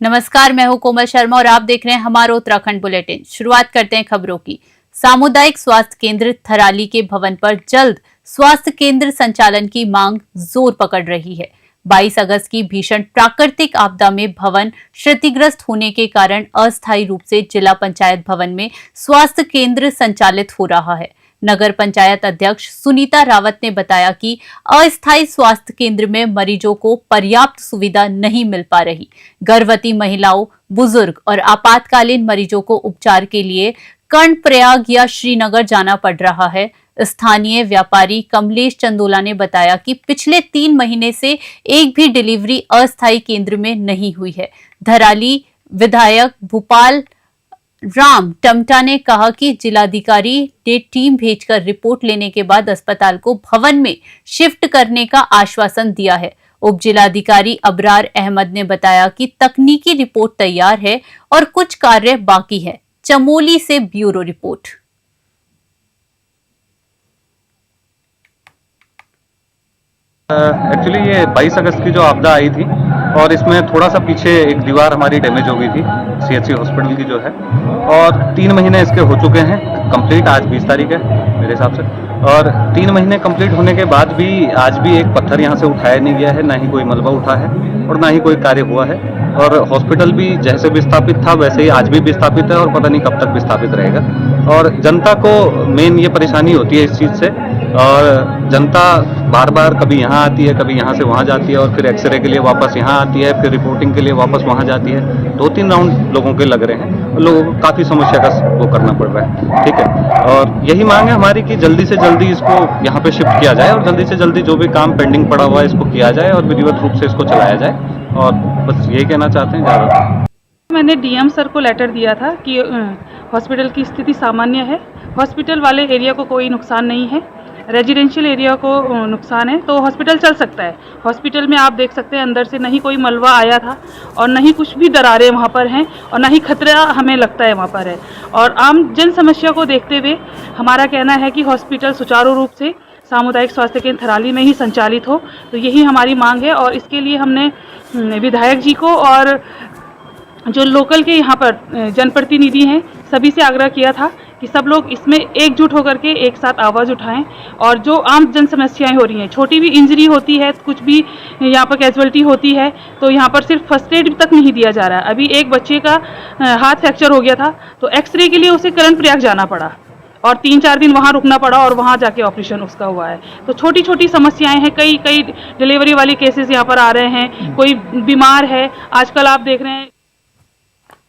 नमस्कार, मैं हूं कोमल शर्मा और आप देख रहे हैं हमारा उत्तराखंड बुलेटिन। शुरुआत करते हैं खबरों की। सामुदायिक स्वास्थ्य केंद्र थराली के भवन पर जल्द स्वास्थ्य केंद्र संचालन की मांग जोर पकड़ रही है। 22 अगस्त की भीषण प्राकृतिक आपदा में भवन क्षतिग्रस्त होने के कारण अस्थायी रूप से जिला पंचायत भवन में स्वास्थ्य केंद्र संचालित हो रहा है। नगर पंचायत अध्यक्ष सुनीता रावत ने बताया कि अस्थायी स्वास्थ्य केंद्र में मरीजों को पर्याप्त सुविधा नहीं मिल पा रही। गर्भवती महिलाओं, बुजुर्ग और आपातकालीन मरीजों को उपचार के लिए कर्णप्रयाग या श्रीनगर जाना पड़ रहा है। स्थानीय व्यापारी कमलेश चंदोला ने बताया कि पिछले 3 महीने से एक भी डिलीवरी अस्थायी केंद्र में नहीं हुई है। धराली विधायक भूपाल राम टमटा ने कहा कि जिलाधिकारी ने टीम भेजकर रिपोर्ट लेने के बाद अस्पताल को भवन में शिफ्ट करने का आश्वासन दिया है। उप जिलाधिकारी अबरार अहमद ने बताया कि तकनीकी रिपोर्ट तैयार है और कुछ कार्य बाकी है। चमोली से ब्यूरो रिपोर्ट। एक्चुअली ये 22 अगस्त की जो आपदा आई थी और इसमें थोड़ा सा पीछे एक दीवार हमारी डैमेज हो गई थी सीएचसी हॉस्पिटल की जो है, और 3 महीने इसके हो चुके हैं कंप्लीट। आज 20 तारीख है मेरे हिसाब से, और 3 महीने कंप्लीट होने के बाद भी आज भी एक पत्थर यहाँ से उठाया नहीं गया है, ना ही कोई मलबा उठा है और ना ही कोई कार्य हुआ है। और हॉस्पिटल भी जैसे विस्थापित था वैसे ही आज भी विस्थापित है और पता नहीं कब तक विस्थापित रहेगा। और जनता को मेन ये परेशानी होती है इस चीज़ से, और जनता बार बार कभी यहाँ आती है, कभी यहाँ से वहाँ जाती है और फिर एक्सरे के लिए वापस यहाँ आती है, फिर रिपोर्टिंग के लिए वापस वहाँ जाती है। 2-3 राउंड लोगों के लग रहे हैं और लोगों को काफ़ी समस्या का वो करना पड़ रहा है। ठीक है, और यही मांग है हमारी कि जल्दी से जल्दी इसको यहाँ पे शिफ्ट किया जाए और जल्दी से जल्दी जो भी काम पेंडिंग पड़ा हुआ है इसको किया जाए और विधिवत रूप से इसको चलाया जाए। और बस यही कहना चाहते हैं। ज़्यादा मैंने डीएम सर को लेटर दिया था कि हॉस्पिटल की स्थिति सामान्य है, हॉस्पिटल वाले एरिया को कोई नुकसान नहीं है, रेजिडेंशियल एरिया को नुकसान है, तो हॉस्पिटल चल सकता है। हॉस्पिटल में आप देख सकते हैं अंदर से नहीं कोई मलबा आया था और नहीं कुछ भी दरारें वहाँ पर हैं और ना ही खतरा हमें लगता है वहाँ पर है। और आम जन समस्या को देखते हुए हमारा कहना है कि हॉस्पिटल सुचारू रूप से सामुदायिक स्वास्थ्य केंद्र थराली में ही संचालित हो, तो यही हमारी मांग है। और इसके लिए हमने विधायक जी को और जो लोकल के यहाँ पर जनप्रतिनिधि हैं सभी से आग्रह किया था कि सब लोग इसमें एकजुट होकर के एक साथ आवाज़ उठाएं। और जो आम जन समस्याएं हो रही हैं, छोटी भी इंजरी होती है, कुछ भी यहाँ पर कैजुअलिटी होती है, तो यहाँ पर सिर्फ फर्स्ट एड तक नहीं दिया जा रहा है। अभी एक बच्चे का हाथ फ्रैक्चर हो गया था तो एक्सरे के लिए उसे कर्णप्रयाग जाना पड़ा और 3-4 दिन वहाँ रुकना पड़ा और वहाँ जाके ऑपरेशन उसका हुआ है। तो छोटी छोटी समस्याएं हैं, कई डिलीवरी वाले केसेस यहाँ पर आ रहे हैं, कोई बीमार है। आजकल आप देख रहे हैं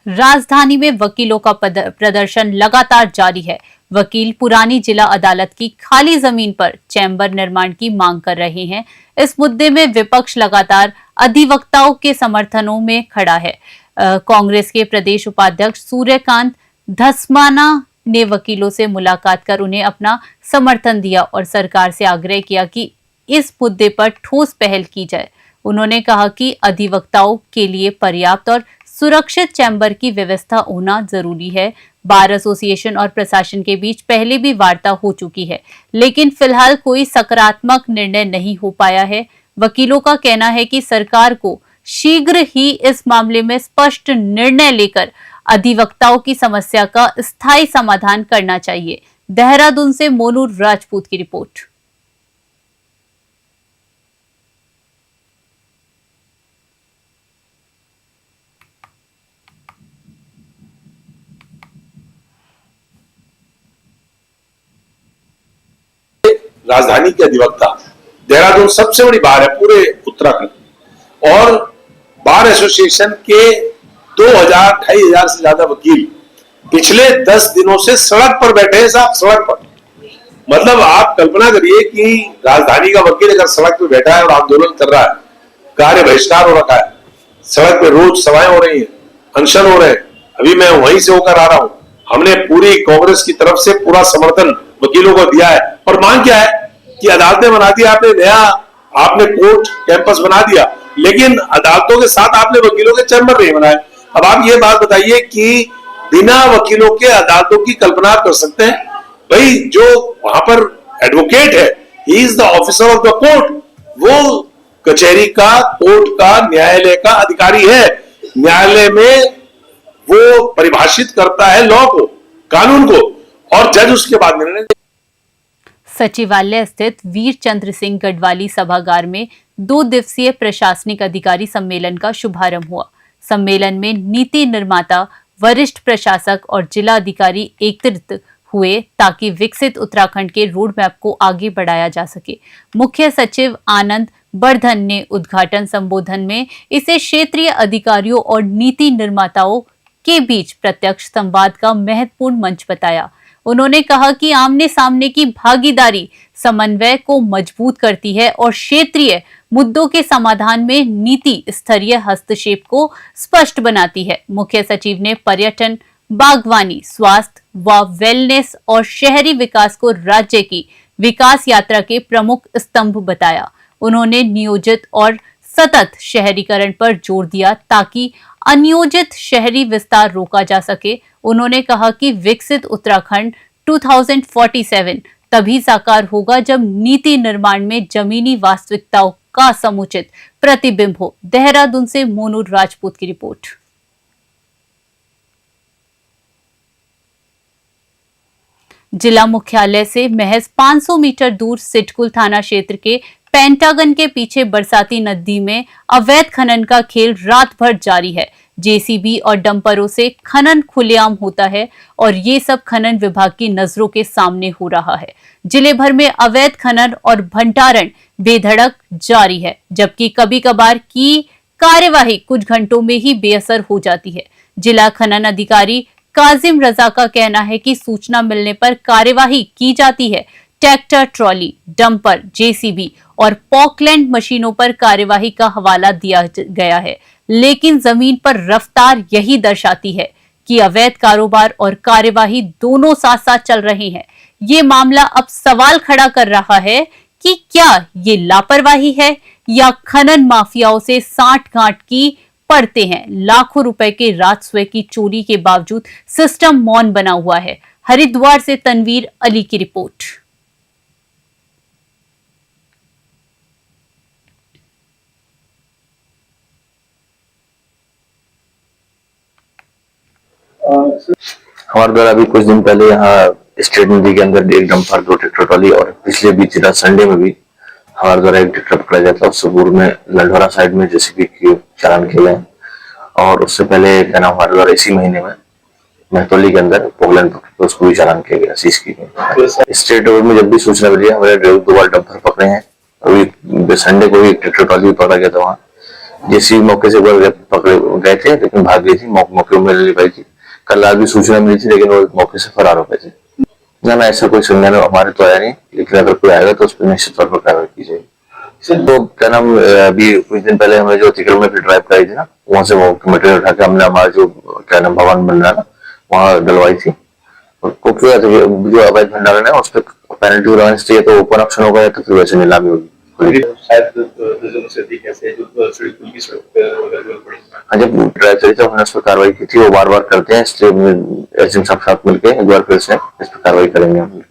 राजधानी में वकीलों का प्रदर्शन लगातार जारी है। वकील पुरानी जिला अदालत की खाली जमीन पर चैम्बर निर्माण की मांग कर रहे हैं। इस मुद्दे में विपक्ष लगातार अधिवक्ताओं के समर्थनों में खड़ा है। कांग्रेस के प्रदेश उपाध्यक्ष सूर्यकांत धस्माना ने वकीलों से मुलाकात कर उन्हें अपना समर्थन दिया और सरकार से आग्रह किया कि इस मुद्दे पर ठोस पहल की जाए। उन्होंने कहा कि अधिवक्ताओं के लिए पर्याप्त और सुरक्षित चैम्बर की व्यवस्था होना जरूरी है। बार एसोसिएशन और प्रशासन के बीच पहले भी वार्ता हो चुकी है, लेकिन फिलहाल कोई सकारात्मक निर्णय नहीं हो पाया है। वकीलों का कहना है कि सरकार को शीघ्र ही इस मामले में स्पष्ट निर्णय लेकर अधिवक्ताओं की समस्या का स्थायी समाधान करना चाहिए। देहरादून से मोनू राजपूत की रिपोर्ट। राजधानी के अधिवक्ता, देहरादून सबसे बड़ी बार है पूरे उत्तराखंड, और बार एसोसिएशन के 2,000-2,500 से ज्यादा वकील पिछले 10 दिनों से सड़क पर बैठे हैं साहब, सड़क पर। मतलब आप कल्पना करिए कि राजधानी का वकील अगर सड़क पर बैठा है और आंदोलन कर रहा है, कार्य बहिष्कार हो रखा है, सड़क पे रोज सभाएं हो रही हैं, अनशन हो रहे हैं। अभी मैं वहीं से होकर आ रहा हूं। हमने पूरी कांग्रेस की तरफ से पूरा समर्थन वकीलों को दिया है। और मांग क्या है कि अदालतें बना दी आपने, नया आपने कोर्ट कैंपस बना दिया, लेकिन अदालतों के साथ आपने वकीलों के चैम्बर नहीं बनाए। अब आप ये बात बताइए कि बिना वकीलों के अदालतों की कल्पना कर सकते हैं? भाई जो वहां पर एडवोकेट है, he is the officer of the court, वो कचहरी का, कोर्ट का, न्यायालय का अधिकारी है। न्यायालय में वो परिभाषित करता है लॉ को, कानून को, और जज उसके बाद निर्णय। सचिवालय स्थित वीर चंद्र सिंह गढ़वाली सभागार में 2 दिवसीय प्रशासनिक अधिकारी सम्मेलन का शुभारंभ हुआ। सम्मेलन में नीति निर्माता, वरिष्ठ प्रशासक और जिला अधिकारी एकत्रित हुए ताकि विकसित उत्तराखंड के रोड मैप को आगे बढ़ाया जा सके। मुख्य सचिव आनंद बर्धन ने उद्घाटन संबोधन में इसे क्षेत्रीय अधिकारियों और नीति निर्माताओं के बीच प्रत्यक्ष संवाद का महत्वपूर्ण मंच बताया। उन्होंने कहा कि आमने सामने की भागीदारी समन्वय को मजबूत करती है और क्षेत्रीय मुद्दों के समाधान में नीति स्तरीय हस्तक्षेप को स्पष्ट बनाती है। मुख्य सचिव ने पर्यटन, बागवानी, स्वास्थ्य व वेलनेस और शहरी विकास को राज्य की विकास यात्रा के प्रमुख स्तंभ बताया। उन्होंने नियोजित और सतत शहरीकरण पर जोर दिया ताकि अनियोजित शहरी विस्तार रोका जा सके। उन्होंने कहा कि विकसित उत्तराखंड 2047 तभी साकार होगा जब नीति निर्माण में जमीनी वास्तविकताओं का समुचित प्रतिबिंब हो। देहरादून से मोनू राजपूत की रिपोर्ट। जिला मुख्यालय से महज 500 मीटर दूर सिटकुल थाना क्षेत्र के पेंटागन के पीछे बरसाती नदी में अवैध खनन का खेल रात भर जारी है। जेसीबी और डंपरों से खनन खुलेआम होता है और ये सब खनन विभाग की नजरों के सामने हो रहा है। जिले भर में अवैध खनन और भंडारण बेधड़क जारी है, जबकि कभी कभार की कार्यवाही कुछ घंटों में ही बेअसर हो जाती है। जिला खनन अधिकारी काजिम रजा का कहना है कि सूचना मिलने पर कार्यवाही की जाती है। ट्रैक्टर ट्रॉली, डंपर, जेसीबी और पॉकलैंड मशीनों पर कार्यवाही का हवाला दिया गया है, लेकिन जमीन पर रफ्तार यही दर्शाती है कि अवैध कारोबार और कार्यवाही दोनों साथ साथ चल रहे हैं। ये मामला अब सवाल खड़ा कर रहा है कि क्या ये लापरवाही है या खनन माफियाओं से सांठ-गांठ की पड़ते हैं। लाखों रुपए के राजस्व की चोरी के बावजूद सिस्टम मौन बना हुआ है। हरिद्वार से तनवीर अली की रिपोर्ट। हमारे द्वारा अभी कुछ दिन पहले यहाँ स्टेट नदी के अंदर एक डंपर, 2 ट्रैक्टर ट्रॉली और पिछले बीच संडे में भी हमारे द्वारा एक ट्रैक्टर पकड़ा गया था। सुबूर में लंढोरा साइड में जेसीबी के चालान किए गए और उससे पहले क्या नाम हमारे द्वारा इसी महीने में महतौली के अंदर पोगलैंड उसको भी चालान किया गया, सीज की गई। स्टेट रोड में जब भी सूचना मिली हमारे 2 बार डंपर पकड़े हैं। अभी संडे को भी एक ट्रैक्टर ट्रॉली पकड़ा गया था। वहाँ जेसीबी मौके से पकड़े गए थे लेकिन भाग गई थी, मौके में ले पाई थी। कल रात भी सूचना मिली थी लेकिन वो मौके से फरार हो गए थे। ना ऐसा कोई संज्ञान हमारे तो आया नहीं, लेकिन अगर कोई आएगा तो उस पर निश्चित तौर पर कार्रवाई की जाएगी। तो क्या नाम अभी कुछ दिन पहले हमें जो तिकड़ में ड्राइव कराई थी ना, वहां से वो मटेरियल उठा के हमने हमारा जो क्या नाम भवन बन रहा ना वहाँ डलवाई थी। जो अवैध भंडारण है उस पर पेनल्टी लगानी चाहिए, तो ओपन ऑप्शन होगा या तो फिर वैसे नीलामी होगी। जब ड्राइव चली तो हमने उस पर कार्रवाई की थी, वो बार बार करते हैं, इसलिए एसडीएम साथ मिलकर एक बार फिर से इस पर कार्रवाई करेंगे हम।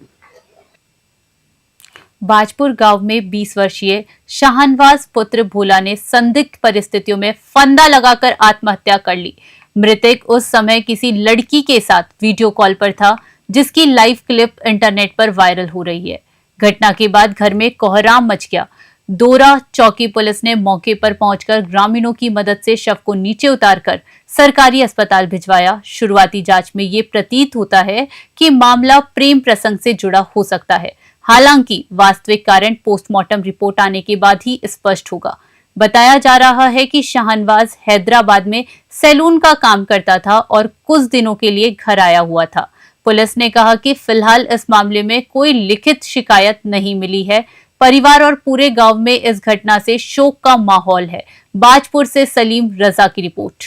बाजपुर गांव में 20 वर्षीय शाहनवाज पुत्र भोला ने संदिग्ध परिस्थितियों में फंदा लगाकर आत्महत्या कर ली। मृतक उस समय किसी लड़की के साथ वीडियो कॉल पर था, जिसकी लाइव क्लिप इंटरनेट पर वायरल हो रही है। घटना के बाद घर में कोहराम मच गया। दोरा चौकी पुलिस ने मौके पर पहुंचकर ग्रामीणों की मदद से शव को नीचे उतारकर सरकारी अस्पताल भिजवाया। शुरुआती जांच में ये प्रतीत होता है कि मामला प्रेम प्रसंग से जुड़ा हो सकता है। हालांकि वास्तविक कारण पोस्टमार्टम रिपोर्ट आने के बाद ही स्पष्ट होगा। बताया जा रहा है कि शाहनवाज हैदराबाद में सैलून का काम करता था और कुछ दिनों के लिए घर आया हुआ था। पुलिस ने कहा कि फिलहाल इस मामले में कोई लिखित शिकायत नहीं मिली है। परिवार और पूरे गांव में इस घटना से शोक का माहौल है। बाजपुर से सलीम रजा की रिपोर्ट।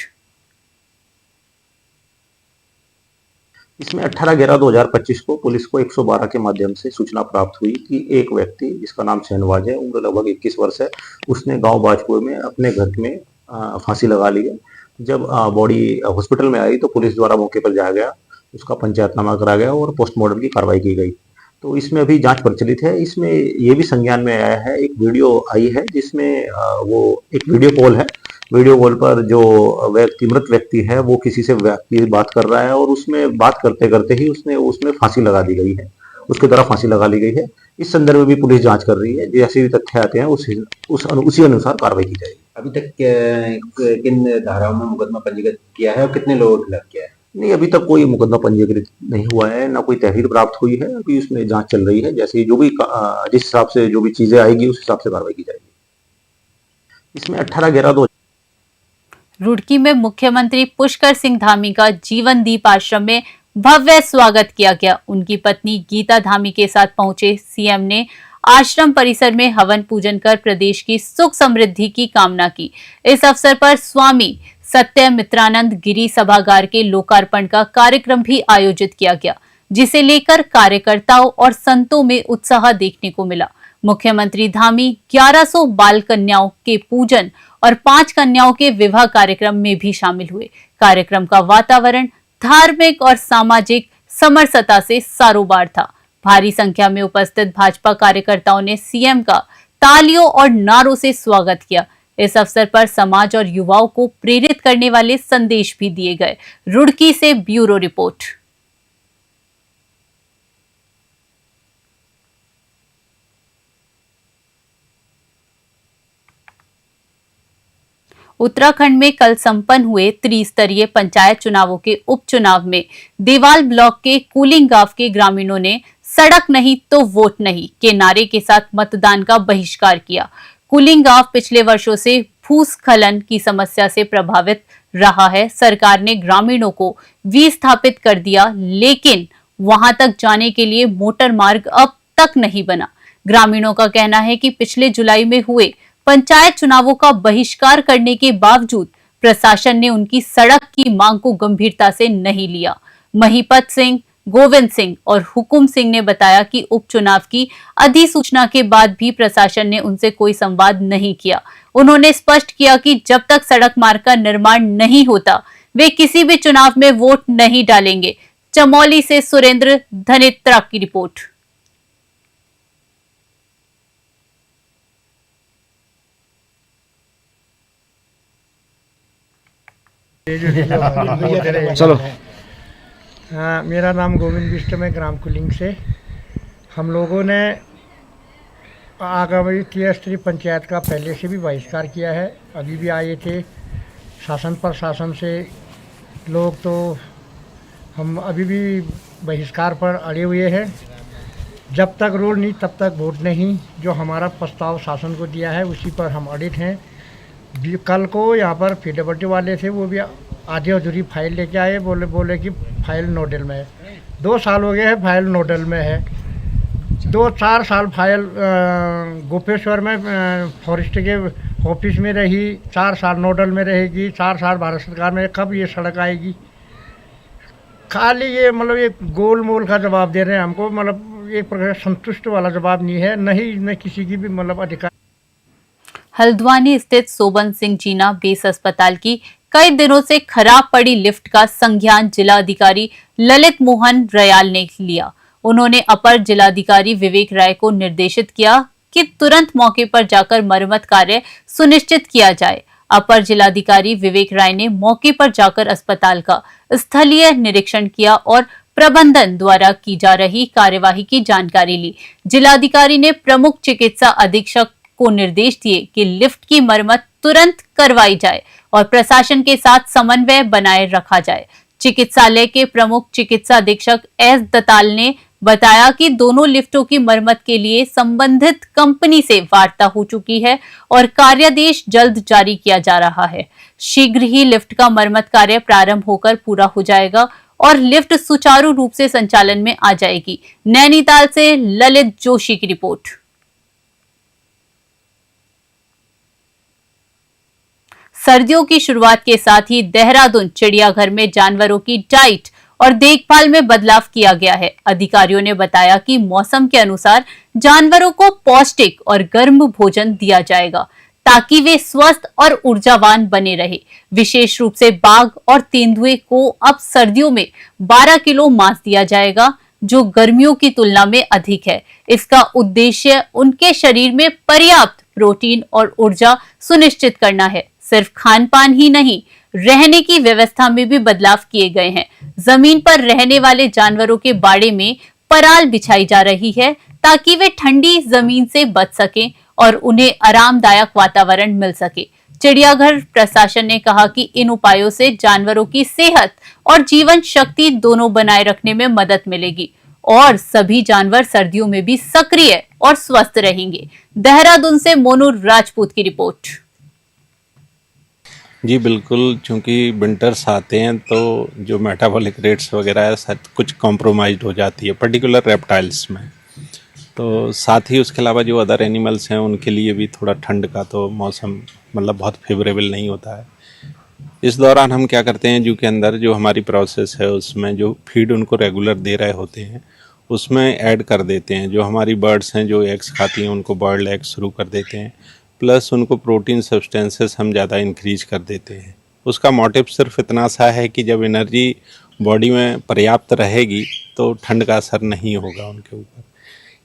इसमें 18/11/2025 को पुलिस को 112 के माध्यम से सूचना प्राप्त हुई कि एक व्यक्ति जिसका नाम शहनवाज है, उम्र लगभग 21 वर्ष है, उसने गांव बाजपुर में अपने घर में फांसी लगा ली है। जब बॉडी हॉस्पिटल में आई तो पुलिस द्वारा मौके पर जाया गया, उसका पंचायतनामा करा गया और पोस्टमार्टम की कार्रवाई की गई। तो इसमें अभी जांच प्रचलित है। इसमें ये भी संज्ञान में आया है, एक वीडियो आई है जिसमें वो एक वीडियो कॉल है वीडियो कॉल पर जो मृत व्यक्ति है वो किसी से व्यक्ति बात कर रहा है और उसमें बात करते करते ही उसमें फांसी लगा दी गई है, उसके द्वारा फांसी लगा ली गई है। इस संदर्भ में भी पुलिस जांच कर रही है, जैसे भी तथ्य आते हैं उसी अनुसार कार्रवाई की जाएगी। अभी तक किन धाराओं में मुकदमा पंजीकृत किया है और कितने लोगों के खिलाफ किया है? नहीं, अभी तक कोई मुकदमा पंजीकृत नहीं हुआ है, ना कोई तहरीर प्राप्त हुई है। अभी उसमें जांच चल रही है, जैसे जो भी जिस हिसाब से जो भी चीजें आएगी उस हिसाब से कार्रवाई की जाएगी। इसमें 18/11/2000 रुड़की में मुख्यमंत्री पुष्कर सिंह धामी का जीवन दीप आश्रम में भव्य स्वागत किया गया। उनकी पत्नी गीता धामी के साथ पहुंचे सीएम ने आश्रम परिसर में हवन पूजन कर प्रदेश की सुख समृद्धि की कामना की। इस अवसर पर स्वामी सत्यमित्रानंद गिरी सभागार के लोकार्पण का कार्यक्रम भी आयोजित किया गया, जिसे लेकर कार्यकर्ताओं और संतों में उत्साह देखने को मिला। मुख्यमंत्री धामी 1100 बाल कन्याओं के पूजन और 5 कन्याओं के विवाह कार्यक्रम में भी शामिल हुए। कार्यक्रम का वातावरण धार्मिक और सामाजिक समरसता से सारोबार था। भारी संख्या में उपस्थित भाजपा कार्यकर्ताओं ने सीएम का तालियों और नारों से स्वागत किया। इस अवसर पर समाज और युवाओं को प्रेरित करने वाले संदेश भी दिए गए। रुड़की से ब्यूरो रिपोर्ट। उत्तराखंड में कल संपन्न हुए त्रिस्तरीय पंचायत चुनावों के उपचुनाव में देवाल ब्लॉक के कूलिंग गांव के ग्रामीणों ने सड़क नहीं तो वोट नहीं के नारे के साथ मतदान का बहिष्कार किया। कूलिंग गांव पिछले वर्षों से भूस्खलन की समस्या से प्रभावित रहा है। सरकार ने ग्रामीणों को विस्थापित कर दिया, लेकिन वहां तक जाने के लिए मोटर मार्ग अब तक नहीं बना। ग्रामीणों का कहना है कि पिछले जुलाई में हुए पंचायत चुनावों का बहिष्कार करने के बावजूद प्रशासन ने उनकी सड़क की मांग को गंभीरता से नहीं लिया। महिपत सिंह, गोविंद सिंह और हुकुम सिंह ने बताया कि उपचुनाव की अधिसूचना के बाद भी प्रशासन ने उनसे कोई संवाद नहीं किया। उन्होंने स्पष्ट किया कि जब तक सड़क मार्ग का निर्माण नहीं होता, वे किसी भी चुनाव में वोट नहीं डालेंगे। चमोली से सुरेंद्र धनित्रा की रिपोर्ट। चलो। हाँ, मेरा नाम गोविंद बिष्ट है, ग्राम कुलिंग से। हम लोगों ने आगामी त्रिस्तरीय पंचायत का पहले से भी बहिष्कार किया है। अभी भी आए थे शासन प्रशासन से लोग, तो हम अभी भी बहिष्कार पर अड़े हुए हैं। जब तक रोड नहीं तब तक वोट नहीं। जो हमारा प्रस्ताव शासन को दिया है उसी पर हम अड़ित हैं। कल को यहाँ पर PWD वाले थे, वो भी आधी अधूरी फाइल लेके आए। बोले कि फाइल नोडल में है। 2 साल हो गए हैं फाइल नोडल में है। 2-4 साल फाइल गोपेश्वर में फॉरेस्ट के ऑफिस में रही, 4 साल नोडल में रहेगी, 4 साल भारत सरकार में। कब ये सड़क आएगी? खाली ये मतलब ये गोल मोल का जवाब दे रहे हैं हमको। मतलब एक प्रकार संतुष्ट वाला जवाब नहीं है, नहीं इसमें किसी की भी मतलब अधिकार। हल्द्वानी स्थित सोबन सिंह जीना बेस अस्पताल की कई दिनों से खराब पड़ी लिफ्ट का संज्ञान जिलाधिकारी ललित मोहन रयाल ने लिया। उन्होंने अपर जिलाधिकारी विवेक राय को निर्देशित किया कि तुरंत मौके पर जाकर मरम्मत कार्य सुनिश्चित किया जाए। अपर जिलाधिकारी विवेक राय ने मौके पर जाकर अस्पताल का स्थलीय निरीक्षण किया और प्रबंधन द्वारा की जा रही कार्यवाही की जानकारी ली। जिलाधिकारी ने प्रमुख चिकित्सा अधीक्षक को निर्देश दिए कि लिफ्ट की मरम्मत तुरंत करवाई जाए और प्रशासन के साथ समन्वय बनाए रखा जाए। चिकित्सालय के प्रमुख चिकित्सा अधीक्षक एस दताल ने बताया कि दोनों लिफ्टों की मरम्मत के लिए संबंधित कंपनी से वार्ता हो चुकी है और कार्यादेश जल्द जारी किया जा रहा है। शीघ्र ही लिफ्ट का मरम्मत कार्य प्रारंभ होकर पूरा हो जाएगा और लिफ्ट सुचारू रूप से संचालन में आ जाएगी। नैनीताल से ललित जोशी की रिपोर्ट। सर्दियों की शुरुआत के साथ ही देहरादून चिड़ियाघर में जानवरों की डाइट और देखभाल में बदलाव किया गया है। अधिकारियों ने बताया कि मौसम के अनुसार जानवरों को पौष्टिक और गर्म भोजन दिया जाएगा ताकि वे स्वस्थ और ऊर्जावान बने रहे। विशेष रूप से बाघ और तेंदुए को अब सर्दियों में 12 किलो मांस दिया जाएगा, जो गर्मियों की तुलना में अधिक है। इसका उद्देश्य उनके शरीर में पर्याप्त प्रोटीन और ऊर्जा सुनिश्चित करना है। सिर्फ खान पान ही नहीं, रहने की व्यवस्था में भी बदलाव किए गए हैं। जमीन पर रहने वाले जानवरों के बाड़े में पराल बिछाई जा रही है ताकि वे ठंडी जमीन से बच सकें और उन्हें आरामदायक वातावरण मिल सके। चिड़ियाघर प्रशासन ने कहा कि इन उपायों से जानवरों की सेहत और जीवन शक्ति दोनों बनाए रखने में मदद मिलेगी और सभी जानवर सर्दियों में भी सक्रिय और स्वस्थ रहेंगे। देहरादून से मोनू राजपूत की रिपोर्ट। जी बिल्कुल, चूंकि विंटर्स आते हैं तो जो मेटाबॉलिक रेट्स वगैरह है सब कुछ कॉम्प्रोमाइज़ हो जाती है, पर्टिकुलर रेप्टाइल्स में। तो साथ ही उसके अलावा जो अदर एनिमल्स हैं उनके लिए भी थोड़ा ठंड का तो मौसम मतलब बहुत फेवरेबल नहीं होता है। इस दौरान हम क्या करते हैं, जू के अंदर जो हमारी प्रोसेस है उसमें जो फीड उनको रेगुलर दे रहे होते हैं उसमें ऐड कर देते हैं। जो हमारी बर्ड्स हैं जो एग्स खाती हैं उनको बर्ड एग शुरू कर देते हैं, प्लस उनको प्रोटीन सब्सटेंसेस हम ज़्यादा इंक्रीज कर देते हैं। उसका मोटिव सिर्फ इतना सा है कि जब एनर्जी बॉडी में पर्याप्त रहेगी तो ठंड का असर नहीं होगा उनके ऊपर।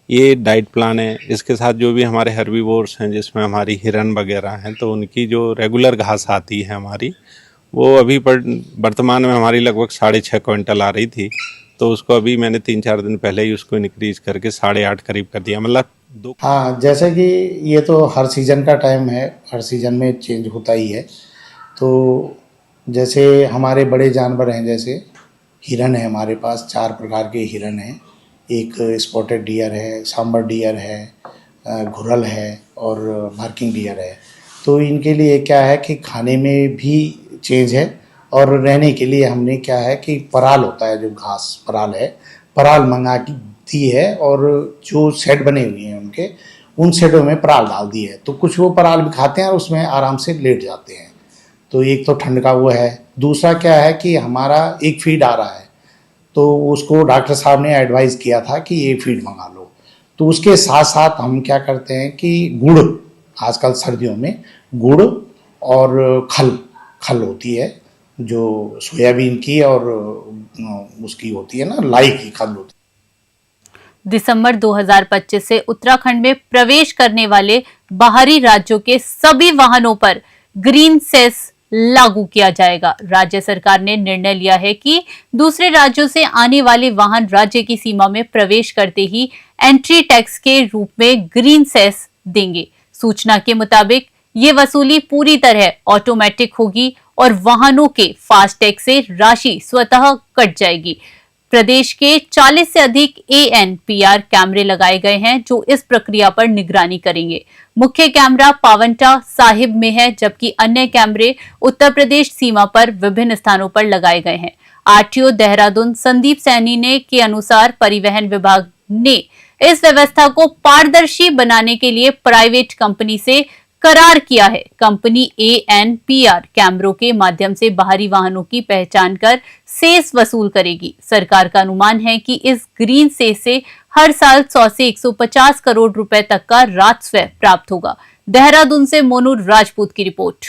ये डाइट प्लान है। इसके साथ जो भी हमारे हर्बीवोर्स हैं जिसमें हमारी हिरन वगैरह हैं तो उनकी जो रेगुलर घास आती है हमारी, वो अभी वर्तमान में हमारी लगभग 6.5 क्विंटल आ रही थी, तो उसको अभी मैंने 3-4 दिन पहले ही उसको इंक्रीज करके 8.5 करीब कर दिया, मतलब 2। हाँ, जैसे कि ये तो हर सीज़न का टाइम है, हर सीज़न में चेंज होता ही है। तो जैसे हमारे बड़े जानवर हैं, जैसे हिरन है, हमारे पास 4 प्रकार के हिरन हैं। एक स्पॉटेड डियर है, सांबर डियर है, घुरल है और मार्किंग डियर है। तो इनके लिए क्या है कि खाने में भी चेंज है और रहने के लिए हमने क्या है कि पराल होता है, जो घास पराल है, पराल मंगा दी है और जो शेड बने हुए हैं उनके, उन शेडों में पराल डाल दी है। तो कुछ वो पराल भी खाते हैं और उसमें आराम से लेट जाते हैं। तो एक तो ठंड का वो है। दूसरा क्या है कि हमारा एक फीड आ रहा है, तो उसको डॉक्टर साहब ने एडवाइस किया था कि ये फीड मंगा लो। तो उसके साथ साथ हम क्या करते हैं कि गुड़, आजकल सर्दियों में गुड़ और खल होती है जो सोयाबीन की और उसकी होती है ना, लाई की खल होती है। दिसंबर 2025 से उत्तराखंड में प्रवेश करने वाले बाहरी राज्यों के सभी वाहनों पर ग्रीन सेस लागू किया जाएगा। राज्य सरकार ने निर्णय लिया है कि दूसरे राज्यों से आने वाले वाहन राज्य की सीमा में प्रवेश करते ही एंट्री टैक्स के रूप में ग्रीन सेस देंगे। सूचना के मुताबिक ये वसूली पूरी तरह ऑटोमेटिक होगी और वाहनों के फास्टैग से राशि स्वतः कट जाएगी। प्रदेश के 40 से अधिक ANPR कैमरे लगाए गए हैं जो इस प्रक्रिया पर निगरानी करेंगे। मुख्य कैमरा पावंटा साहिब में है, जबकि अन्य कैमरे उत्तर प्रदेश सीमा पर विभिन्न स्थानों पर लगाए गए हैं। RTO देहरादून संदीप सैनी ने के अनुसार परिवहन विभाग ने इस व्यवस्था को पारदर्शी बनाने के लिए प्राइवेट कंपनी से करार किया है। कंपनी ANPR कैमरों के माध्यम से बाहरी वाहनों की पहचान कर सेस वसूल करेगी। सरकार का अनुमान है कि इस ग्रीन सेस से हर साल 100 से 150 करोड़ रुपए तक का राजस्व प्राप्त होगा। देहरादून से मोनू राजपूत की रिपोर्ट।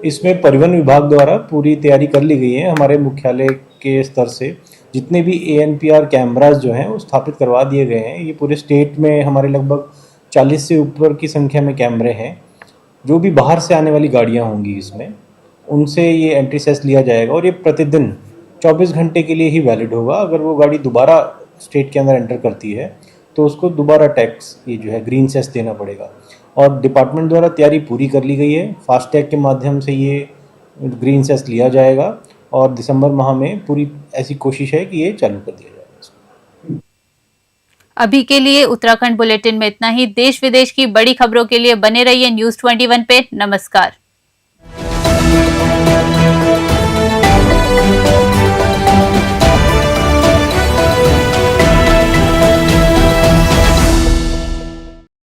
इसमें परिवहन विभाग द्वारा पूरी तैयारी कर ली गई है। हमारे मुख्यालय के स्तर से जितने भी ANPR कैमराज जो हैं वो स्थापित करवा दिए गए हैं। ये पूरे स्टेट में हमारे लगभग 40 से ऊपर की संख्या में कैमरे हैं। जो भी बाहर से आने वाली गाड़ियां होंगी इसमें, उनसे ये एंट्री सेस लिया जाएगा और ये प्रतिदिन 24 घंटे के लिए ही वैलिड होगा। अगर वो गाड़ी दोबारा स्टेट के अंदर एंटर करती है तो उसको दोबारा टैक्स ये जो है ग्रीन सेस देना पड़ेगा। और डिपार्टमेंट द्वारा तैयारी पूरी कर ली गई है। फास्टैग के माध्यम से ये ग्रीन सेस लिया जाएगा और दिसंबर माह में पूरी ऐसी कोशिश है कि ये चालू कर दिया जाएगा। अभी के लिए उत्तराखंड बुलेटिन में इतना ही। देश विदेश की बड़ी खबरों के लिए बने रहिए News 21 पे। नमस्कार।